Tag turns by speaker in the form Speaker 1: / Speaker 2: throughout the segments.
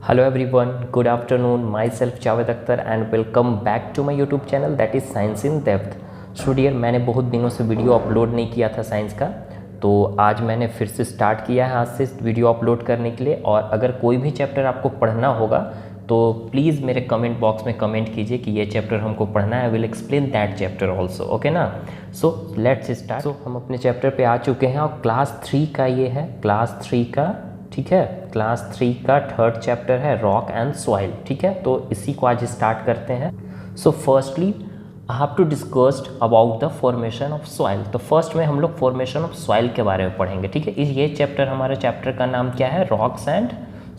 Speaker 1: Hello everyone, good afternoon. Myself Javed Akhtar and welcome back to my YouTube channel that is Science in Depth. So dear, मैंने बहुत दिनों से video upload नहीं किया था science का, तो आज मैंने फिर से स्टार्ट किया है आज से वीडियो अपलोड करने के लिए। और अगर कोई भी चैप्टर आपको पढ़ना होगा तो प्लीज़ मेरे कमेंट बॉक्स में कमेंट कीजिए कि ये चैप्टर हमको पढ़ना है। I will explain that chapter also, okay ना। So let's start. सो हम अपने चैप्टर पे आ चुके हैं और क्लास 3 का ये है, क्लास 3 का, ठीक है, क्लास 3 का थर्ड चैप्टर है रॉक एंड सॉइल, ठीक है। तो इसी को आज स्टार्ट करते हैं। So firstly I have to discussed about the formation of soil. तो फर्स्ट में हम लोग फॉर्मेशन ऑफ सॉइल के बारे में पढ़ेंगे, ठीक है। ये चैप्टर, हमारे चैप्टर का नाम क्या है, रॉक्स एंड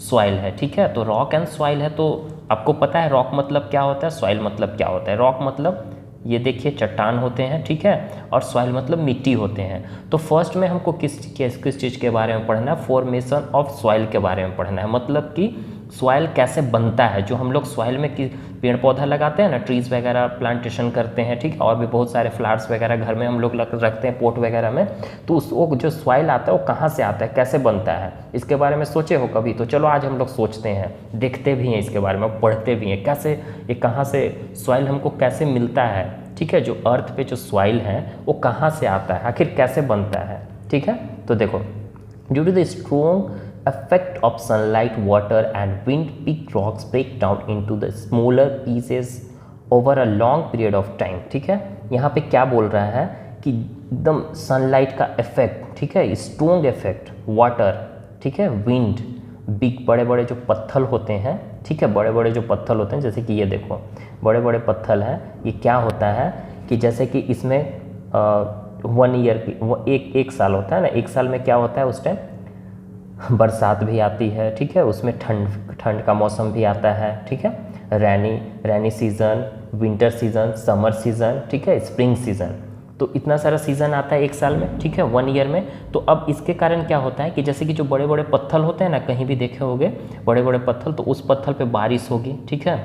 Speaker 1: सॉइल है, ठीक है। तो रॉक एंड सॉइल है, तो आपको पता है रॉक मतलब क्या होता है, सॉइल मतलब क्या होता है। रॉक मतलब ये देखिए चट्टान होते हैं, ठीक है, और सॉइल मतलब मिट्टी होते हैं। तो फर्स्ट में हमको किस चीज़ के बारे में पढ़ना है, फॉर्मेशन ऑफ सॉइल के बारे में पढ़ना है। मतलब कि सॉइल कैसे बनता है, जो हम लोग सॉइल में पेड़ पौधा लगाते हैं ना, ट्रीज़ वगैरह प्लांटेशन करते हैं, ठीक है, और भी बहुत सारे फ्लावर्स वगैरह घर में हम लोग रखते हैं पोट वगैरह में। तो वो जो सॉइल आता है वो कहाँ से आता है, कैसे बनता है, इसके बारे में सोचे हो कभी? तो चलो आज हम लोग सोचते हैं, देखते भी हैं इसके बारे में, पढ़ते भी हैं कैसे ये कहाँ से सॉइल हमको कैसे मिलता है, ठीक है। जो अर्थ पे जो सॉइल है वो कहाँ से आता है, आखिर कैसे बनता है, ठीक है। तो देखो, due to the strong effect of sunlight, water and wind, big rocks break down into the smaller pieces over a long period of time, ठीक है। यहाँ पे क्या बोल रहा है कि एकदम सनलाइट का इफेक्ट, ठीक है, स्ट्रॉन्ग इफेक्ट, वाटर, ठीक है, विंड, बिग बड़े बड़े जो पत्थर होते हैं, ठीक है, बड़े बड़े जो पत्थर होते हैं, जैसे कि ये देखो बड़े बड़े पत्थर हैं। ये क्या होता है कि जैसे कि इसमें 1 ईयर की एक साल होता है ना, एक साल में क्या होता है, उस टाइम बरसात भी आती है, ठीक है, उसमें ठंड का मौसम भी आता है, ठीक है, rainy season, winter season, summer season, ठीक है, स्प्रिंग सीज़न। तो इतना सारा सीज़न आता है एक साल में, ठीक है, 1 ईयर में। तो अब इसके कारण क्या होता है कि जैसे कि जो बड़े बड़े पत्थर होते हैं ना, कहीं भी देखे होंगे बड़े बड़े पत्थर, तो उस पत्थर पे बारिश होगी, ठीक है,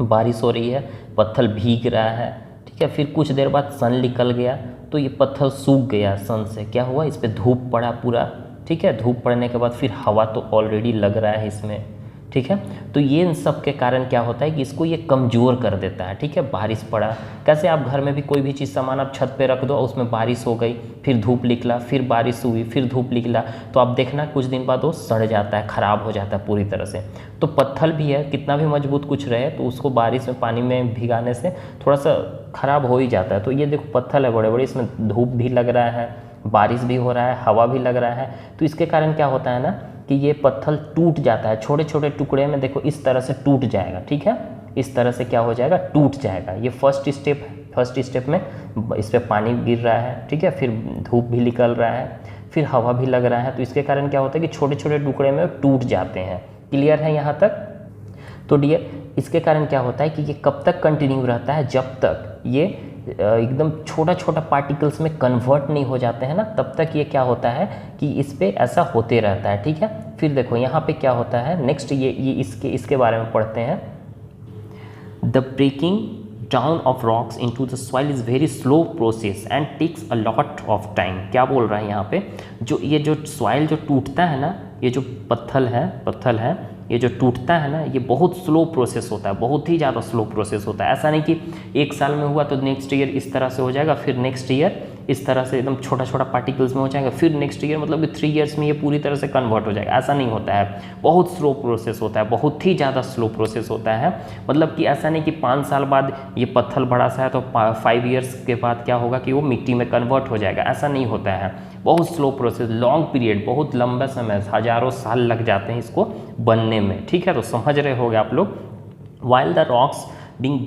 Speaker 1: बारिश हो रही है, पत्थर भीग रहा है, ठीक है, फिर कुछ देर बाद सन निकल गया तो ये पत्थर सूख गया। सन से क्या हुआ, इस पर धूप पड़ा पूरा, ठीक है, धूप पड़ने के बाद फिर हवा तो ऑलरेडी लग रहा है इसमें, ठीक है। तो ये इन सब के कारण क्या होता है कि इसको ये कमज़ोर कर देता है, ठीक है। बारिश पड़ा, कैसे आप घर में भी कोई भी चीज़ सामान आप छत पे रख दो, उसमें बारिश हो गई, फिर धूप निकला, फिर बारिश हुई, फिर धूप निकला, तो आप देखना कुछ दिन बाद वो सड़ जाता है, ख़राब हो जाता है पूरी तरह से। तो पत्थर भी है, कितना भी मजबूत कुछ रहे तो उसको बारिश में पानी में भिगाने से थोड़ा सा ख़राब हो ही जाता है। तो ये देखो पत्थर है बड़े बड़े, इसमें धूप भी लग रहा है, बारिश भी हो रहा है, हवा भी लग रहा है, तो इसके कारण क्या होता है ना कि ये पत्थर टूट जाता है, छोटे छोटे टुकड़े में, देखो इस तरह से टूट जाएगा, ठीक है, इस तरह से क्या हो जाएगा, टूट जाएगा। ये फर्स्ट स्टेप में इस पर पानी गिर रहा है, ठीक है, फिर धूप भी निकल रहा है, फिर हवा भी लग रहा है, तो इसके कारण क्या होता है कि छोटे छोटे टुकड़े में टूट जाते हैं। क्लियर है यहाँ तक? तो डियर, इसके कारण क्या होता है कि ये कब तक कंटिन्यू रहता है, जब तक ये एकदम छोटा छोटा पार्टिकल्स में कन्वर्ट नहीं हो जाते हैं ना, तब तक ये क्या होता है कि इस पे ऐसा होते रहता है, ठीक है। फिर देखो यहाँ पे क्या होता है नेक्स्ट, ये इसके बारे में पढ़ते हैं। The breaking down of rocks into the soil is very slow process and takes a lot of time. क्या बोल रहा है यहाँ पे, जो सॉइल जो टूटता है ना, ये जो पत्थर है, ये जो टूटता है ना, ये बहुत स्लो प्रोसेस होता है, बहुत ही ज़्यादा स्लो प्रोसेस होता है। ऐसा नहीं कि एक साल में हुआ तो नेक्स्ट ईयर इस तरह से हो जाएगा, फिर नेक्स्ट ईयर इस तरह से एकदम छोटा छोटा पार्टिकल्स में हो जाएगा, फिर नेक्स्ट ईयर मतलब कि 3 इयर्स में ये पूरी तरह से कन्वर्ट हो जाएगा, ऐसा नहीं होता है। बहुत स्लो प्रोसेस होता है, बहुत ही ज़्यादा स्लो प्रोसेस होता है। मतलब कि ऐसा नहीं कि 5 साल बाद ये पत्थर बड़ा सा है तो 5 इयर्स के बाद क्या होगा कि वो मिट्टी में कन्वर्ट हो जाएगा, ऐसा नहीं होता है। बहुत स्लो प्रोसेस, लॉन्ग पीरियड, बहुत लंबा समय, हज़ारों साल लग जाते हैं इसको बनने में, ठीक है। तो समझ रहे होंगे आप लोग। While the rocks being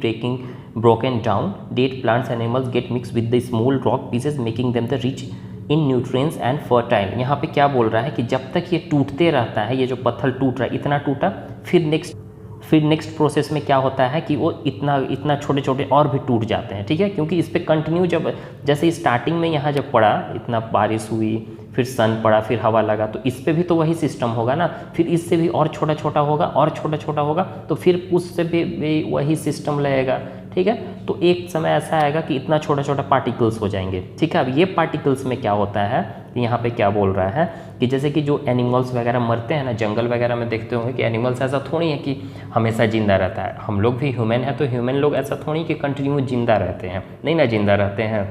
Speaker 1: broken down, dead plants and animals get mixed with the small rock pieces, making them the rich in nutrients and fertile। यहाँ पे क्या बोल रहा है कि जब तक ये टूटते रहता है, ये जो पत्थर टूट रहा है, इतना टूटा, फिर नेक्स्ट प्रोसेस में क्या होता है कि वो इतना छोटे छोटे और भी टूट जाते हैं, ठीक है। क्योंकि इस पर कंटिन्यू, जब जैसे स्टार्टिंग में यहाँ जब पड़ा, इतना बारिश हुई, फिर सन पड़ा, फिर हवा लगा, तो इस पे भी तो वही सिस्टम होगा ना, फिर इससे भी और छोटा छोटा होगा, और छोटा छोटा होगा, तो फिर उससे भी वही सिस्टम लगेगा ठीक है। तो एक समय ऐसा आएगा कि इतना छोटा छोटा पार्टिकल्स हो जाएंगे, ठीक है। अब ये पार्टिकल्स में क्या होता है, यहाँ पे क्या बोल रहा है कि जैसे कि जो एनिमल्स वगैरह मरते हैं ना, जंगल वगैरह में देखते होंगे कि एनिमल्स ऐसा थोड़ी है कि हमेशा जिंदा रहता है। हम लोग भी ह्यूमन है, तो ह्यूमन लोग ऐसा थोड़ी कि कंटिन्यू जिंदा रहते हैं, नहीं ना, जिंदा रहते हैं,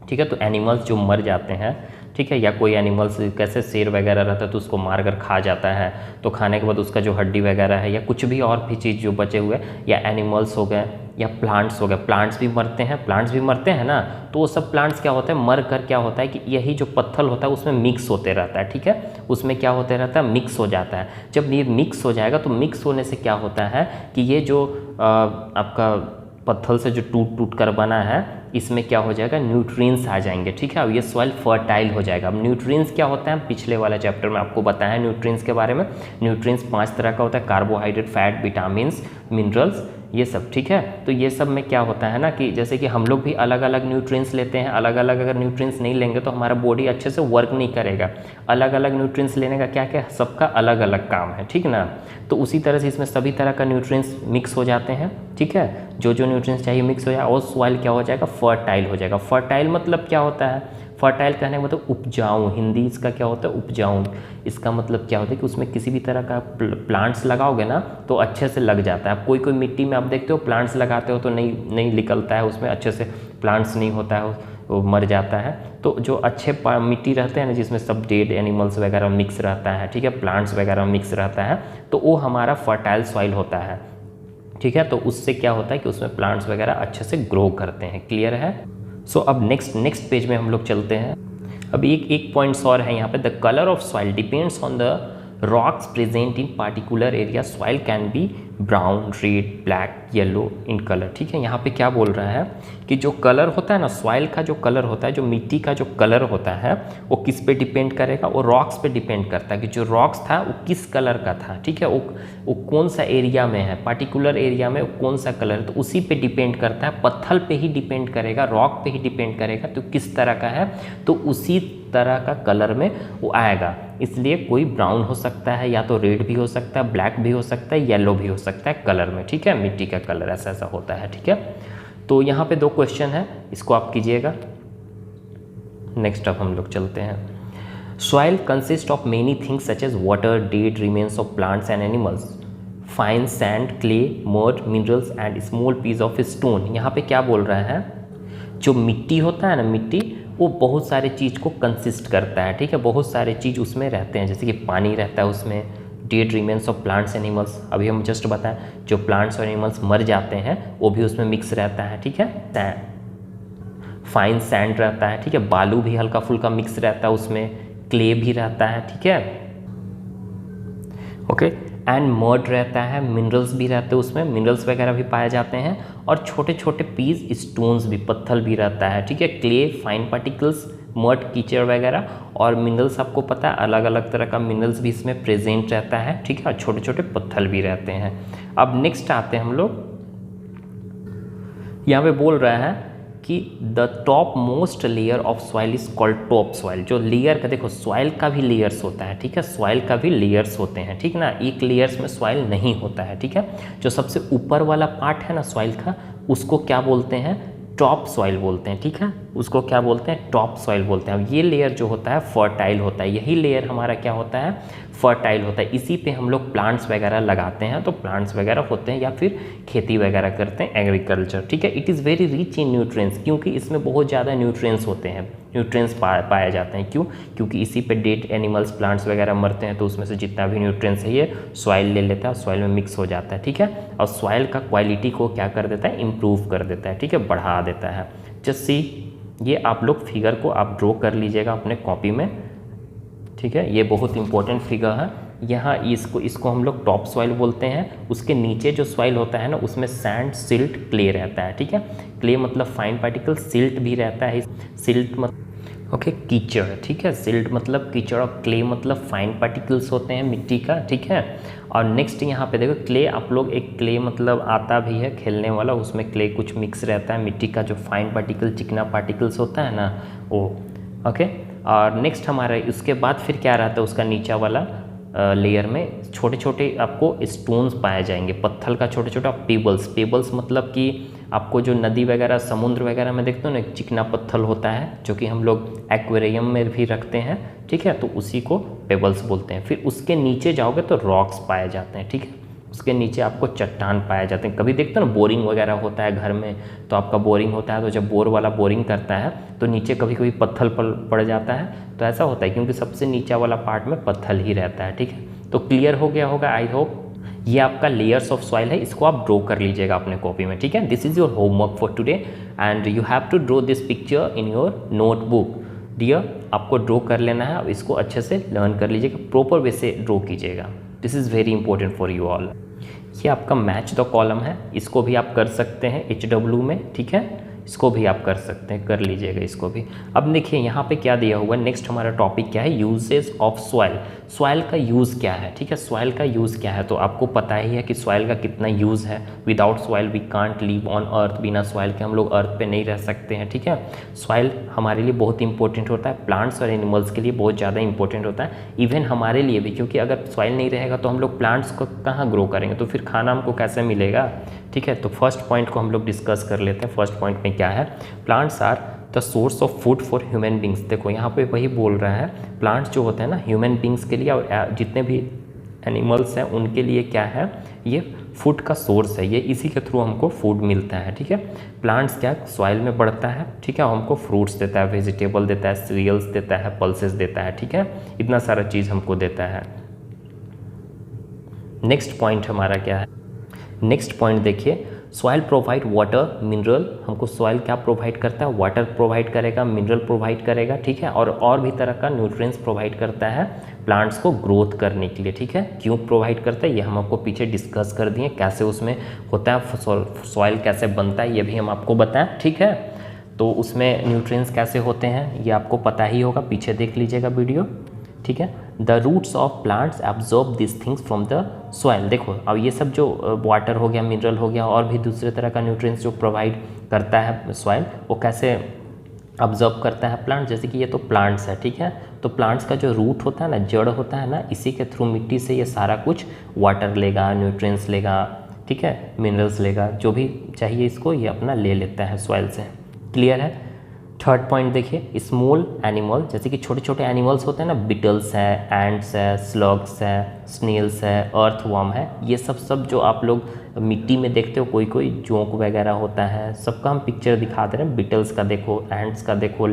Speaker 1: ठीक है। तो एनिमल्स जो मर जाते हैं, ठीक है, या कोई एनिमल्स कैसे शेर वगैरह रहता है तो उसको मार कर खा जाता है, तो खाने के बाद उसका जो हड्डी वगैरह है या कुछ भी और भी चीज़ जो बचे हुए, या एनिमल्स हो गए या प्लांट्स हो गए, प्लांट्स भी मरते हैं ना, तो वो सब प्लांट्स क्या होता है, मर कर क्या होता है कि यही जो पत्थर होता है उसमें मिक्स होते रहता है, ठीक है, उसमें क्या होते रहता है, मिक्स हो जाता है। जब ये मिक्स हो जाएगा तो मिक्स होने से क्या होता है कि ये जो आपका पत्थर से जो टूट टूट कर बना है, इसमें क्या हो जाएगा, न्यूट्रिएंट्स आ जाएंगे, ठीक है। अब ये सॉइल फर्टाइल हो जाएगा। अब न्यूट्रिएंट्स क्या होता है, पिछले वाला चैप्टर में आपको बताया है न्यूट्रिएंट्स के बारे में। न्यूट्रिएंट्स 5 तरह का होता है, कार्बोहाइड्रेट, फैट, विटामिन्स, मिनरल्स, ये सब, ठीक है। तो ये सब में क्या होता है ना कि जैसे कि हम लोग भी अलग अलग न्यूट्रिएंट्स लेते हैं, अलग अलग अगर न्यूट्रिएंट्स नहीं लेंगे तो हमारा बॉडी अच्छे से वर्क नहीं करेगा। अलग अलग न्यूट्रिएंट्स लेने का क्या क्या, सबका अलग अलग काम है, ठीक ना। तो उसी तरह से इसमें सभी तरह का न्यूट्रिएंट्स मिक्स हो जाते हैं, ठीक है। जो जो न्यूट्रिएंट्स चाहिए मिक्स हो जाए और सॉइल क्या हो जाएगा, फर्टाइल हो जाएगा। फर्टाइल मतलब क्या होता है, फर्टाइल कहने का मतलब उपजाऊ, हिंदी इसका क्या होता है, उपजाऊ। इसका मतलब क्या होता है कि उसमें किसी भी तरह का प्लांट्स लगाओगे ना तो अच्छे से लग जाता है। कोई कोई मिट्टी में आप देखते हो प्लांट्स लगाते हो तो नहीं निकलता है, उसमें अच्छे से प्लांट्स नहीं होता है, वो मर जाता है। तो जो अच्छे मिट्टी रहते हैं ना, जिसमें सब डेड एनिमल्स वगैरह मिक्स रहता है, ठीक है, प्लांट्स वगैरह मिक्स रहता है, तो वो हमारा फर्टाइल सॉइल होता है, ठीक है। तो उससे क्या होता है कि उसमें प्लांट्स वगैरह अच्छे से ग्रो करते हैं। क्लियर है। सो अब नेक्स्ट पेज में हम लोग चलते हैं। अब एक पॉइंट्स और है यहाँ पे, the colour of soil depends on the rocks present in particular area. Soil can be brown, red, black, yellow in colour, ठीक है। यहाँ पे क्या बोल रहा है कि जो कलर होता है ना, सॉइल का जो कलर होता है, जो मिट्टी का जो कलर होता है, वो किस पे डिपेंड करेगा, वो रॉक्स पे डिपेंड करता है कि जो रॉक्स था वो किस कलर का था, ठीक है, वो कौन सा एरिया में है, पर्टिकुलर एरिया में वो कौन सा कलर है, तो उसी पे डिपेंड करता है। पत्थर पे ही डिपेंड करेगा, रॉक पे ही डिपेंड करेगा, तो किस तरह का है तो उसी तरह का कलर में वो आएगा। इसलिए कोई ब्राउन हो सकता है, या तो रेड भी हो सकता है, ब्लैक भी हो सकता है, येलो भी हो सकता है कलर में, ठीक है। मिट्टी का कलर ऐसा ऐसा होता है, ठीक है। तो यहाँ पे 2 क्वेश्चन है, इसको आप कीजिएगा। नेक्स्ट अब हम लोग चलते हैं। Soil consist of many things such as water, dead remains of plants and animals, fine sand, clay, mud, minerals and small piece of stone. यहाँ पे क्या बोल रहा है, जो मिट्टी होता है ना, मिट्टी वो बहुत सारे चीज़ को कंसिस्ट करता है, ठीक है, बहुत सारे चीज़ उसमें रहते हैं, जैसे कि पानी रहता है उसमें, dead remains of plants animals, अभी हम जस्ट बताएं जो प्लांट्स और एनिमल्स मर जाते हैं वो भी उसमें मिक्स रहता है, ठीक है। फाइन सैंड रहता है, ठीक है, बालू भी हल्का फुल्का मिक्स रहता है उसमें, क्ले भी रहता है, ठीक है, ओके, एंड मड रहता है, मिनरल्स भी रहते हैं उसमें, मिनरल्स वगैरह भी पाए जाते हैं, और छोटे छोटे पीस स्टोन्स भी, पत्थर भी रहता है, ठीक है। क्ले, फाइन पार्टिकल्स, मड, कीचड़ वगैरह, और मिनरल्स आपको पता है अलग अलग तरह का मिनरल्स भी इसमें प्रेजेंट रहता है, ठीक है, और छोटे छोटे पत्थर भी रहते हैं। अब नेक्स्ट आते हैं हम लोग, यहाँ पे बोल रहा है कि the top most layer of soil is called top soil. जो लेयर का, देखो सॉइल का भी लेयर्स होता है, ठीक है, सॉइल का भी लेयर्स होते हैं, ठीक ना, एक लेयर्स में सॉइल नहीं होता है, ठीक है। जो सबसे ऊपर वाला पार्ट है ना सॉइल का, उसको क्या बोलते हैं, टॉप सॉइल बोलते हैं, ठीक है, उसको क्या बोलते हैं, टॉप सॉइल बोलते हैं। अब ये लेयर जो होता है फर्टाइल होता है, यही लेयर हमारा क्या होता है, फर्टाइल होता है। इसी पे हम लोग प्लांट्स वगैरह लगाते हैं, तो प्लांट्स वगैरह होते हैं, या फिर खेती वगैरह करते हैं, एग्रीकल्चर, ठीक है। It is very rich in nutrients, क्योंकि इसमें बहुत ज़्यादा न्यूट्रिएंट्स होते हैं, न्यूट्रिएंट्स पाए जाते हैं। क्यों? क्योंकि इसी पे डेड एनिमल्स, प्लांट्स वगैरह मरते हैं, तो उसमें से जितना भी न्यूट्रिएंट्स है ये सॉइल ले लेता है, सॉइल में मिक्स हो जाता है, ठीक है। और सॉइल का क्वालिटी को क्या कर देता है, इम्प्रूव कर देता है, ठीक है, बढ़ा देता है। जस्ट सी, ये आप लोग फिगर को आप ड्रॉ कर लीजिएगा अपने कॉपी में, ठीक है, ये बहुत इंपॉर्टेंट फिगर है। यहाँ इसको हम लोग टॉप सॉइल बोलते हैं। उसके नीचे जो सॉइल होता है ना, उसमें सैंड, सिल्ट, क्ले रहता है, ठीक है। क्ले मतलब फाइन पार्टिकल, सिल्ट भी रहता है, सिल्ट मतलब ओके कीचड़, ठीक है, सिल्ट मतलब कीचड़, और क्ले मतलब फाइन पार्टिकल्स होते हैं मिट्टी का, ठीक है। और नेक्स्ट यहाँ पे देखो क्ले, आप लोग एक क्ले मतलब आता भी है खेलने वाला, उसमें क्ले कुछ मिक्स रहता है, मिट्टी का जो फाइन पार्टिकल, चिकना पार्टिकल्स होता है ना वो, ओके। और नेक्स्ट हमारा उसके बाद फिर क्या रहता है, उसका नीचा वाला लेयर में छोटे छोटे आपको स्टोन्स पाए जाएंगे, पत्थर का छोटे छोटा पेबल्स। पेबल्स मतलब कि आपको जो नदी वगैरह समुद्र वगैरह में देखते हो ना, एक चिकना पत्थर होता है जो कि हम लोग एक्वेरियम में भी रखते हैं, ठीक है, तो उसी को पेबल्स बोलते हैं। फिर उसके नीचे जाओगे तो रॉक्स पाए जाते हैं, ठीक है, उसके नीचे आपको चट्टान पाए जाते हैं। कभी देखते हो ना बोरिंग वगैरह होता है घर में, तो आपका बोरिंग होता है, तो जब बोर वाला बोरिंग करता है तो नीचे कभी कभी पत्थर पड़ जाता है, तो ऐसा होता है क्योंकि सबसे नीचा वाला पार्ट में पत्थर ही रहता है, ठीक है। तो क्लियर हो गया होगा आई होप। ये आपका लेयर्स ऑफ सॉइल है, इसको आप ड्रॉ कर लीजिएगा अपने कॉपी में, ठीक है। This is your homework for today and you have to draw this picture in your notebook dear. आपको ड्रॉ कर लेना है, अब इसको अच्छे से लर्न कर लीजिएगा, प्रॉपर वे से ड्रॉ कीजिएगा। This is very important for you all. ये आपका मैच द कॉलम है, इसको भी आप कर सकते हैं HW में, ठीक है, इसको भी आप कर सकते हैं, कर लीजिएगा इसको भी। अब देखिए यहाँ पे क्या दिया हुआ है, नेक्स्ट हमारा टॉपिक क्या है, यूजेस ऑफ सॉइल। सॉइल का यूज़ क्या है, ठीक है, सॉइल का यूज़ क्या है, तो आपको पता ही है कि सॉइल का कितना यूज़ है। Without soil we can't live on earth, बिना सॉइल के हम लोग अर्थ पे नहीं रह सकते हैं, ठीक है। सॉइल हमारे लिए बहुत इंपॉर्टेंट होता है, प्लांट्स और एनिमल्स के लिए बहुत ज़्यादा इंपॉर्टेंट होता है, इवन हमारे लिए भी, क्योंकि अगर सॉइल नहीं रहेगा तो हम लोग प्लांट्स को कहाँ ग्रो करेंगे, तो फिर खाना हमको कैसे मिलेगा, ठीक है। तो फर्स्ट पॉइंट को हम लोग डिस्कस कर लेते हैं। फर्स्ट पॉइंट में क्या है, plants are the source of food for human beings. देखो यहाँ पे वही बोल रहा है, प्लांट्स जो होते हैं ना ह्यूमन बींग्स के लिए और जितने भी एनिमल्स हैं उनके लिए क्या है, ये फूड का सोर्स है, ये इसी के थ्रू हमको फूड मिलता है, ठीक है। प्लांट्स क्या सॉइल में बढ़ता है, ठीक है, हमको फ्रूट्स देता है, वेजिटेबल देता है, सीरियल्स देता है, पल्सेस देता है, ठीक है, इतना सारा चीज़ हमको देता है। नेक्स्ट पॉइंट हमारा क्या है, नेक्स्ट पॉइंट देखिए, सॉइल प्रोवाइड वाटर मिनरल। हमको सॉइल क्या प्रोवाइड करता है, वाटर प्रोवाइड करेगा, मिनरल प्रोवाइड करेगा, ठीक है, और भी तरह का न्यूट्रिएंट्स प्रोवाइड करता है प्लांट्स को ग्रोथ करने के लिए, ठीक है। क्यों प्रोवाइड करता है ये हम आपको पीछे डिस्कस कर दिए, कैसे उसमें होता है, सॉइल कैसे बनता है ये भी हम आपको बताएं, ठीक है। तो उसमें न्यूट्रिएंट्स कैसे होते हैं ये आपको पता ही होगा, पीछे देख लीजिएगा वीडियो, ठीक है। The roots of plants absorb this things from the soil. देखो अब ये सब जो वाटर हो गया, मिनरल हो गया, और भी दूसरे तरह का न्यूट्रिएंट्स जो प्रोवाइड करता है सॉइल, वो कैसे ऑब्जर्व करता है प्लांट, जैसे कि ये तो प्लांट्स है, ठीक है। तो प्लांट्स का जो रूट होता है ना, जड़ होता है ना, इसी के थ्रू मिट्टी से ये सारा कुछ वाटर लेगा, न्यूट्रिएंट्स लेगा, ठीक है, मिनरल्स लेगा, जो भी चाहिए इसको ये अपना ले लेता है सॉइल से। क्लियर है। थर्ड पॉइंट देखिए, स्मॉल एनिमल, जैसे कि छोटे छोटे एनिमल्स होते हैं ना, बिटल्स है, एंट्स है, स्लग्स है, स्नेल्स है, अर्थवर्म है, ये सब जो आप लोग मिट्टी में देखते हो, कोई कोई जोंक वगैरह होता है, सबका हम पिक्चर दिखा दे रहे हैं। बिटल्स का देखो, एंट्स का देखो,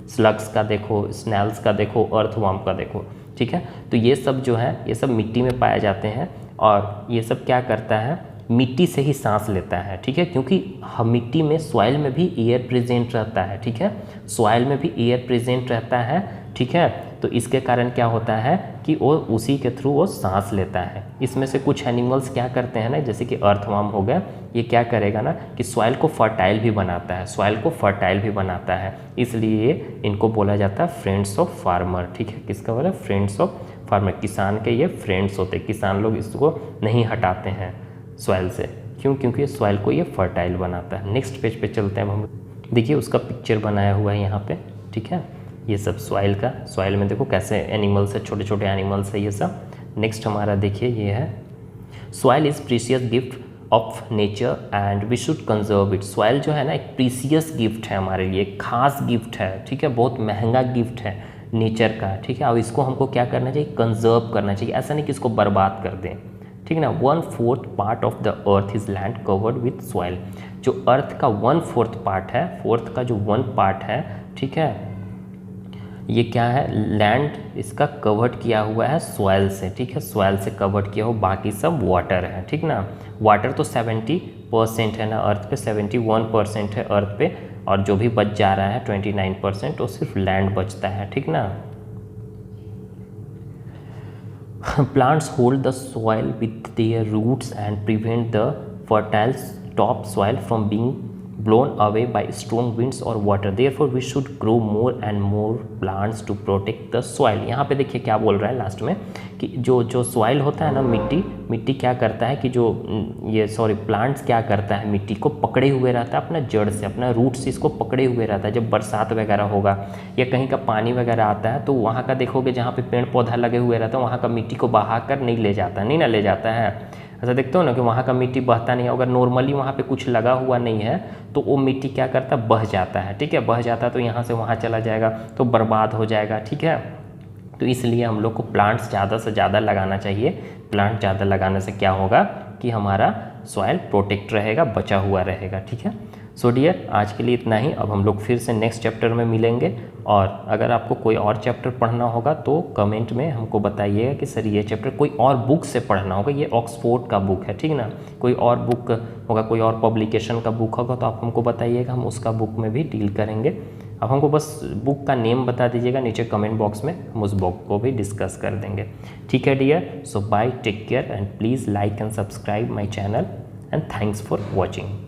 Speaker 1: स्लग्स का देखो, स्नेल्स का देखो, अर्थवर्म का देखो, ठीक है। तो ये सब जो है ये सब मिट्टी में पाए जाते हैं, और ये सब क्या करता है, मिट्टी से ही सांस लेता है, ठीक है, क्योंकि हम मिट्टी में सॉइल में भी एयर प्रेजेंट रहता है, ठीक है, सॉइल में भी एयर प्रेजेंट रहता है, ठीक है। तो इसके कारण क्या होता है कि वो उसी के थ्रू वो सांस लेता है। इसमें से कुछ एनिमल्स क्या करते हैं ना, जैसे कि अर्थवर्म हो गया, ये क्या करेगा ना कि सॉइल को फर्टाइल भी बनाता है, सॉइल को फर्टाइल भी बनाता है, इसलिए इनको बोला जाता है फ्रेंड्स ऑफ फार्मर, ठीक है। किसका बोला, फ्रेंड्स ऑफ फार्मर, किसान के ये फ्रेंड्स होते हैं, किसान लोग इसको नहीं हटाते हैं सॉइल से, क्यों, क्योंकि सॉइल को ये फर्टाइल बनाता है। नेक्स्ट पेज पे चलते हैं हम, देखिए उसका पिक्चर बनाया हुआ है यहाँ पे, ठीक है, ये सब सॉइल का, सॉइल में देखो कैसे एनिमल्स है, छोटे छोटे एनिमल्स है ये सब। नेक्स्ट हमारा देखिए ये है, soil is precious gift of nature and we should conserve it. Soil जो है ना एक प्रीशियस गिफ्ट है हमारे लिए, खास गिफ्ट है, ठीक है, बहुत महंगा गिफ्ट है नेचर का, ठीक है। अब इसको हमको क्या करना चाहिए, कंजर्व करना चाहिए, ऐसा नहीं कि इसको बर्बाद कर दें, ठीक है ना। 1/4 part of the earth is land covered with soil. जो अर्थ का 1/4 पार्ट है, फोर्थ का जो 1 पार्ट है, ठीक है, ये क्या है, लैंड इसका कवर्ड किया हुआ है सॉइल से, ठीक है, सॉइल से कवर्ड किया हुआ, बाकी सब वाटर है, ठीक ना। वाटर तो 70% है ना अर्थ पे, 71% है अर्थ पे, और जो भी बच जा रहा है 29% वो सिर्फ लैंड बचता है, ठीक ना। Plants hold the soil with their roots and prevent the fertile top soil from being blown away by strong winds or water. Therefore we should grow more and more plants to protect the soil. यहाँ पे देखिए क्या बोल रहा है last में कि जो सॉइल होता है ना, मिट्टी क्या करता है कि प्लांट्स क्या करता है, मिट्टी को पकड़े हुए रहता है अपना जड़ से, अपना रूट से इसको पकड़े हुए रहता है। जब बरसात वगैरह होगा या कहीं का पानी वगैरह आता है तो वहाँ का देखोगे जहाँ पे पेड़ पौधा लगे हुए रहता है वहाँ का मिट्टी को बहा कर नहीं ले जाता है। ऐसा देखते हो ना कि वहाँ का मिट्टी बहता नहीं है। अगर नॉर्मली वहाँ पे कुछ लगा हुआ नहीं है तो वो मिट्टी क्या करता है, बह जाता है। ठीक है, बह जाता है तो यहाँ से वहाँ चला जाएगा तो बर्बाद हो जाएगा। ठीक है, तो इसलिए हम लोग को प्लांट्स ज़्यादा से ज़्यादा लगाना चाहिए। प्लांट ज़्यादा लगाने से क्या होगा कि हमारा सॉइल प्रोटेक्ट रहेगा, बचा हुआ रहेगा। ठीक है, सो डियर आज के लिए इतना ही। अब हम लोग फिर से नेक्स्ट चैप्टर में मिलेंगे, और अगर आपको कोई और चैप्टर पढ़ना होगा तो कमेंट में हमको बताइएगा कि सर ये चैप्टर कोई और बुक से पढ़ना होगा, ये ऑक्सफोर्ड का बुक है, ठीक ना। कोई और बुक होगा, कोई और पब्लिकेशन का बुक होगा तो आप हमको बताइएगा, हम उसका बुक में भी डील करेंगे। अब हमको बस बुक का नेम बता दीजिएगा नीचे कमेंट बॉक्स में, हम उस बुक को भी डिस्कस कर देंगे। ठीक है dear, so bye, take care and please like and subscribe my channel and thanks for watching.